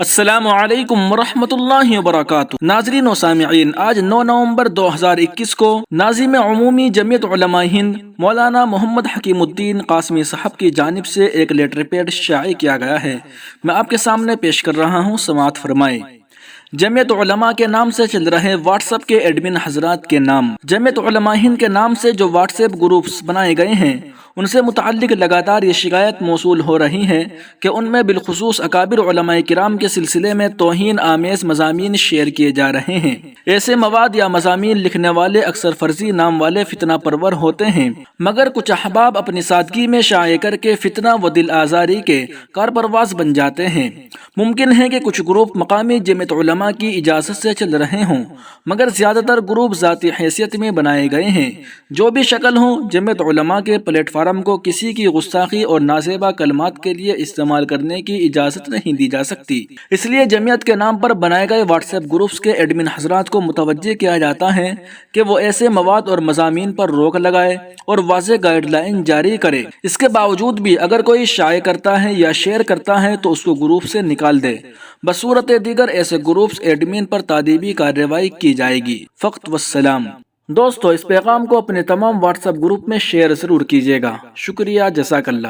السلام علیکم ورحمۃ اللہ وبرکاتہ۔ ناظرین و سامعین، آج 9 نومبر 2021 کو ناظم عمومی جمعیت علماء ہند مولانا محمد حکیم الدین قاسمی صاحب کی جانب سے ایک لیٹر پیڈ شائع کیا گیا ہے۔ میں آپ کے سامنے پیش کر رہا ہوں، سماعت فرمائیں۔ جمعیت علماء کے نام سے چل رہے واٹس ایپ کے ایڈمن حضرات کے نام۔ جمعیت علماء ہند کے نام سے جو واٹس ایپ گروپس بنائے گئے ہیں، ان سے متعلق لگاتار یہ شکایت موصول ہو رہی ہے کہ ان میں بالخصوص اکابر علماء کرام کے سلسلے میں توہین آمیز مضامین شیئر کیے جا رہے ہیں۔ ایسے مواد یا مضامین لکھنے والے اکثر فرضی نام والے فتنہ پرور ہوتے ہیں، مگر کچھ احباب اپنی سادگی میں شائع کر کے فتنہ و دل آزاری کے کارپرواز بن جاتے ہیں۔ ممکن ہے کہ کچھ گروپ مقامی جمعیت علماء کی اجازت سے چل رہے ہوں، مگر زیادہ تر گروپ ذاتی حیثیت میں بنائے گئے ہیں۔ جو بھی شکل ہو، جمعیت علماء کے پلیٹ فارم کو کسی کی گستاخی اور نازیبا کلمات کے لیے استعمال کرنے کی اجازت نہیں دی جا سکتی۔ اس لیے جمعیت کے نام پر بنائے گئے واٹس ایپ گروپس کے ایڈمن حضرات کو متوجہ کیا جاتا ہے کہ وہ ایسے مواد اور مضامین پر روک لگائے اور واضح گائیڈ لائن جاری کرے۔ اس کے باوجود بھی اگر کوئی شائع کرتا ہے یا شیئر کرتا ہے تو اس کو گروپ سے نکال دے۔ بصورت دیگر ایسے گروپس ایڈمن پر تادیبی کارروائی کی جائے گی۔ فقط والسلام۔ دوستو، اس پیغام کو اپنے تمام واٹس ایپ گروپ میں شیئر ضرور کیجیے گا۔ شکریہ، جزاک اللہ۔